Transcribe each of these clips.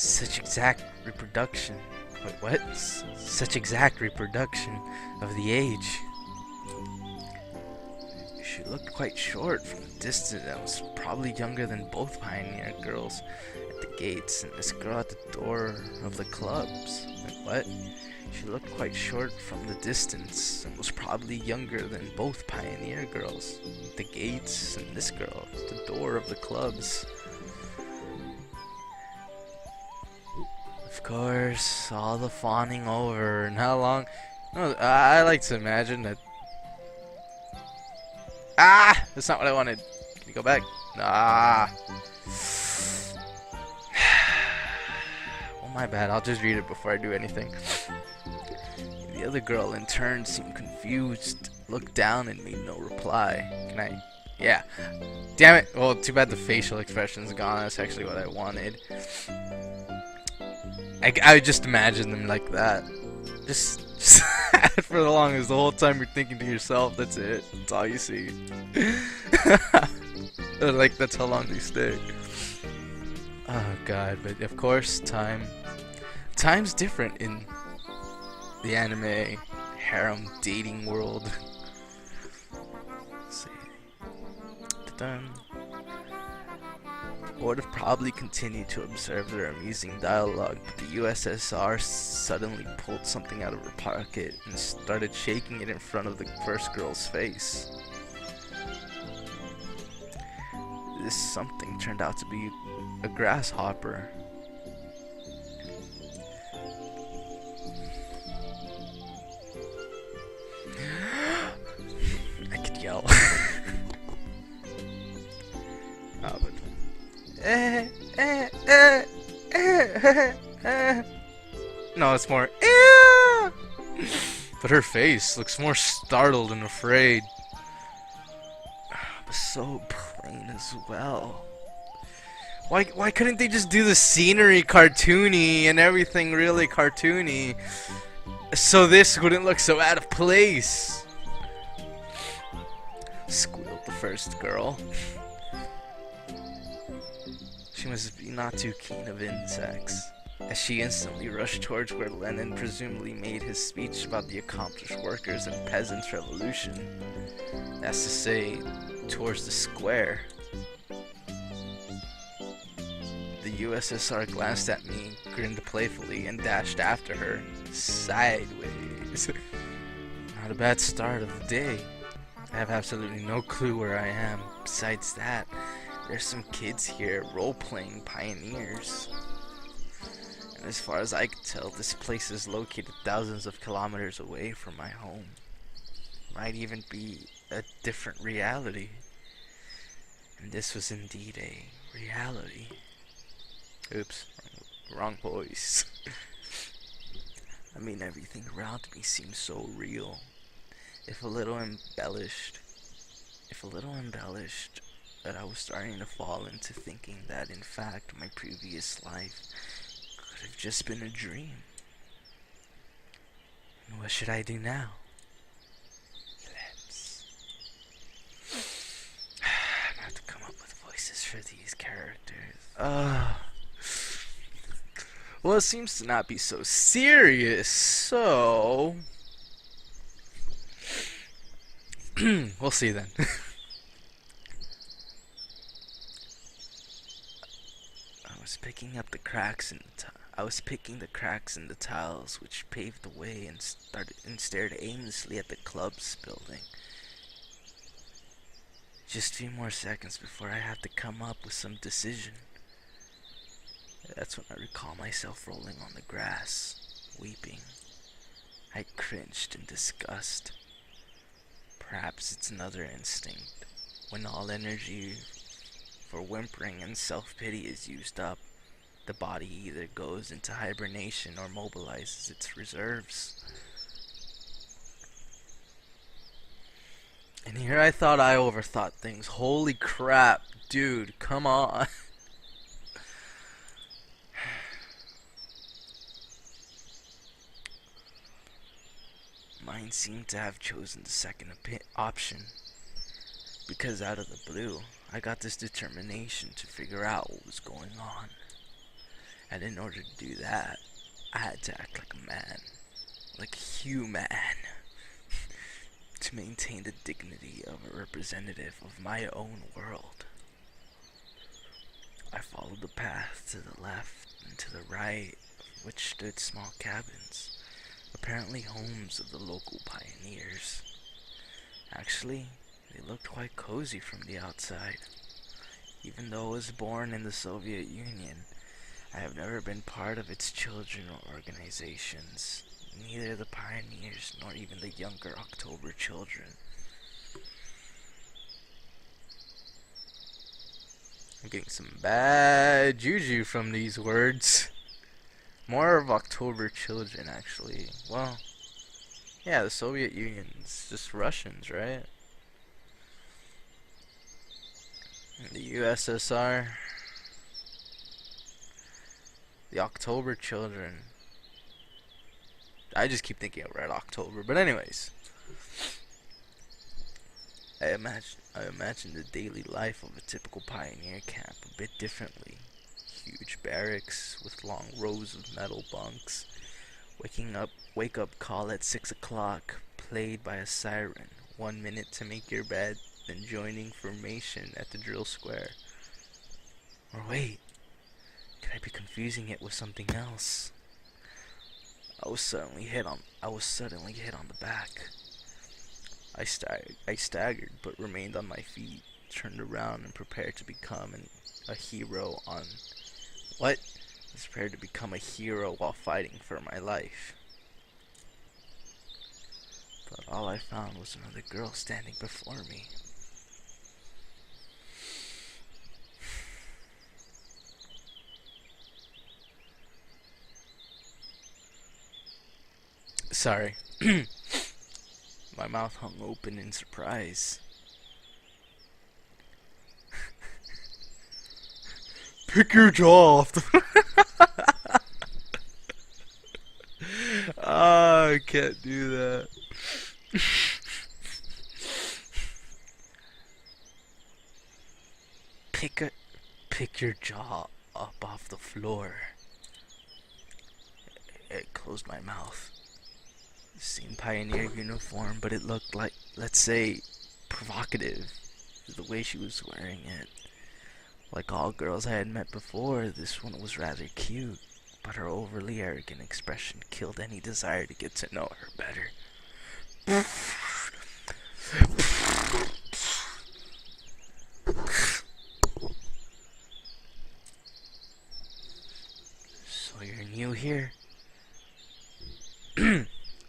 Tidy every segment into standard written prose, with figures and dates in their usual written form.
Such exact reproduction. Wait, what? Such exact reproduction of the age. She looked quite short from the distance and was probably younger than both pioneer girls at the gates and this girl at the door of the clubs. Wait, what? She looked quite short from the distance and was probably younger than both pioneer girls at the gates and this girl at the door of the clubs. Of course, all the fawning over, and how long? No, I like to imagine that. Ah, that's not what I wanted. Can you go back? Ah. Well, my bad. I'll just read it before I do anything. The other girl, in turn, seemed confused, looked down, and made no reply. Can I? Yeah. Damn it. Well, too bad the facial expression's gone. That's actually what I wanted. I just imagine them like that. Just for the longest, the whole time you're thinking to yourself, that's it. That's all you see. Like, that's how long they stay. Oh god, but of course, time's different in the anime harem dating world. Let's see. Dun. I would have probably continued to observe their amusing dialogue, but the USSR suddenly pulled something out of her pocket and started shaking it in front of the first girl's face. This something turned out to be a grasshopper. I could yell. Oh, but no, it's more. But her face looks more startled and afraid. But so plain as well. Why couldn't they just do the scenery cartoony and everything really cartoony, so this wouldn't look so out of place? Squealed the first girl. She must be not too keen of insects, as she instantly rushed towards where Lenin presumably made his speech about the accomplished workers and peasants' revolution. That's to say, towards the square. The USSR glanced at me, grinned playfully, and dashed after her, sideways. Not a bad start of the day. I have absolutely no clue where I am. Besides that, there's some kids here role-playing pioneers. And as far as I can tell, this place is located thousands of kilometers away from my home. Might even be a different reality. And this was indeed a reality. Oops, wrong voice. I mean, everything around me seems so real. If a little embellished, that I was starting to fall into thinking that, in fact, my previous life could have just been a dream. And what should I do now? I'm gonna have to come up with voices for these characters. Well, it seems to not be so serious, so we'll see then. I was picking the cracks in the tiles which paved the way and stared aimlessly at the club's building. Just a few more seconds before I had to come up with some decision. That's when I recall myself rolling on the grass, weeping. I cringed in disgust. Perhaps it's another instinct. When all energy for whimpering and self-pity is used up, the body either goes into hibernation or mobilizes its reserves. And here I thought I overthought things. Holy crap, dude, come on. Mine seemed to have chosen the second option, because out of the blue, I got this determination to figure out what was going on. And in order to do that, I had to act like a man, like a human, to maintain the dignity of a representative of my own world. I followed the path to the left and to the right, which stood small cabins, apparently homes of the local pioneers. Actually, they looked quite cozy from the outside. Even though I was born in the Soviet Union, I have never been part of its children organizations, neither the pioneers nor even the younger October children. I'm getting some bad juju from these words. More of October children, actually. Well, yeah, the Soviet Union's just Russians, right? And the USSR, the October children. I just keep thinking of Red October, but anyways. I imagine the daily life of a typical pioneer camp a bit differently. Huge barracks with long rows of metal bunks. Wake up call at 6 o'clock, played by a siren. 1 minute to make your bed, then joining formation at the drill square. Or wait, could I be confusing it with something else? I was suddenly hit on the back. I staggered, but remained on my feet, turned around and prepared to become a hero on... What? I was prepared to become a hero while fighting for my life. But all I found was another girl standing before me. Sorry. My mouth hung open in surprise. Pick your jaw off the... Ah, I can't do that. Pick your jaw up off the floor. It closed my mouth. Same pioneer uniform, but it looked like, let's say, provocative. The way she was wearing it. Like all girls I had met before, this one was rather cute, but her overly arrogant expression killed any desire to get to know her better. So you're new here?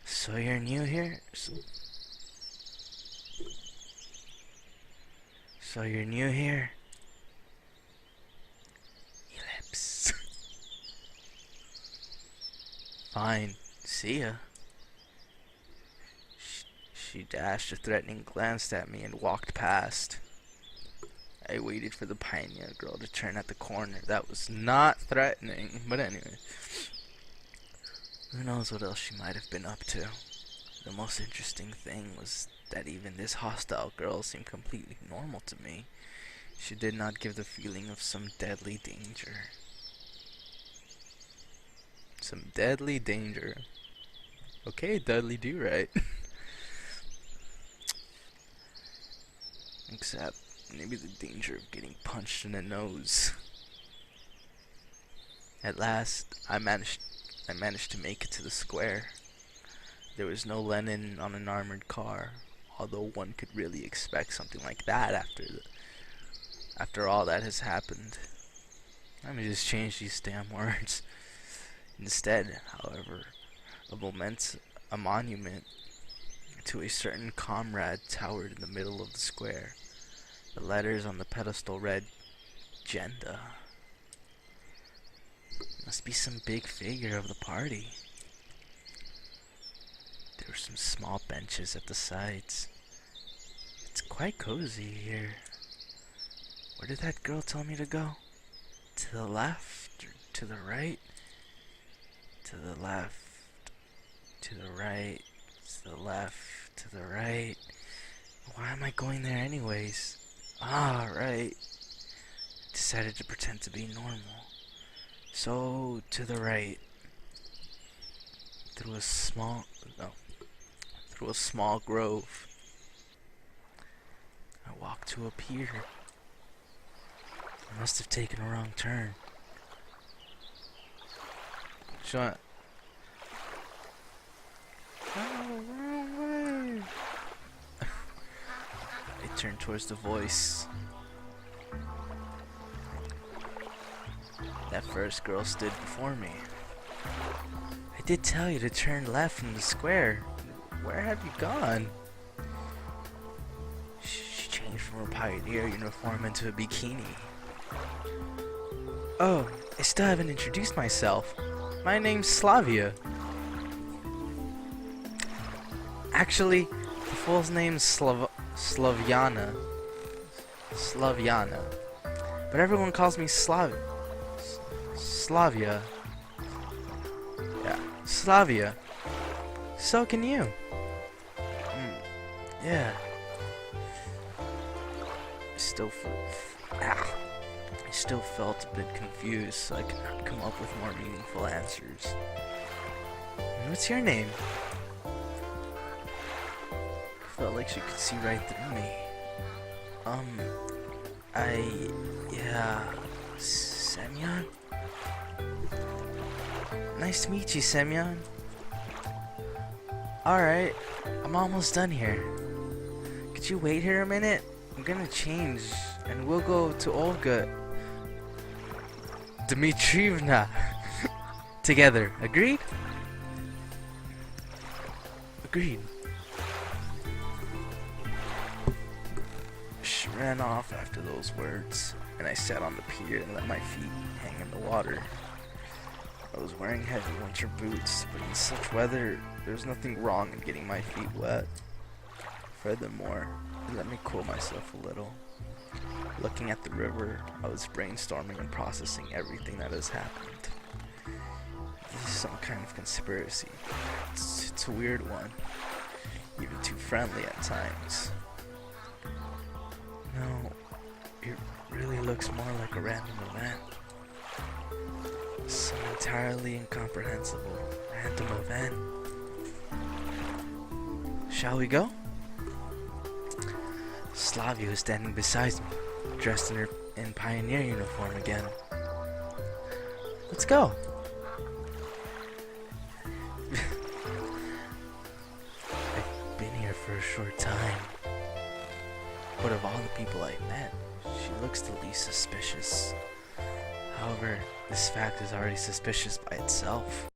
So you're new here? So you're new here? Ellipse. Fine. See ya. She dashed a threatening glance at me and walked past. I waited for the pioneer girl to turn at the corner. That was not threatening, but anyway. Who knows what else she might have been up to. The most interesting thing was that even this hostile girl seemed completely normal to me. She did not give the feeling of some deadly danger. Some deadly danger. Okay, Dudley Do Right. Except maybe the danger of getting punched in the nose. At last, I managed to make it to the square. There was no Lenin on an armored car, although one could really expect something like that after all that has happened. Let me just change these damn words. Instead, however, a monument to a certain comrade towered in the middle of the square. The letters on the pedestal read, Genda. Must be some big figure of the party. There were some small benches at the sides. It's quite cozy here. Where did that girl tell me to go? To the left or to the right? To the left, to the right, to the left, to the right. Why am I going there anyways? Ah, right. Decided to pretend to be normal. So, to the right, through a small, no, through a small grove, I walked to a pier. I must have taken a wrong turn. Shut. Oh, wrong way. I turned towards the voice. That first girl stood before me. I did tell you to turn left from the square. Where have you gone? She changed from her pioneer uniform into a bikini. Oh, I still haven't introduced myself. My name's Slavia. Actually, the full name's Slaviana. Slaviana. But everyone calls me Slavia. Yeah, Slavia. So can you. Yeah. I still felt a bit confused, so I could not come up with more meaningful answers. What's your name? I felt like she could see right through me. Semyon? Nice to meet you, Semyon. Alright, I'm almost done here. Could you wait here a minute? I'm gonna change, and we'll go to Olga Dmitrievna together. Agreed? Agreed. She ran off after those words, and I sat on the pier and let my feet hang in the water. I was wearing heavy winter boots, but in such weather, there's nothing wrong in getting my feet wet. Furthermore, it let me cool myself a little. Looking at the river, I was brainstorming and processing everything that has happened. This is some kind of conspiracy. It's a weird one, even too friendly at times. No, it really looks more like a random event. Some entirely incomprehensible random event. Shall we go? Slavia was standing beside me, dressed in pioneer uniform again. Let's go. I've been here for a short time, but of all the people I met, she looks the least suspicious. However, this fact is already suspicious by itself.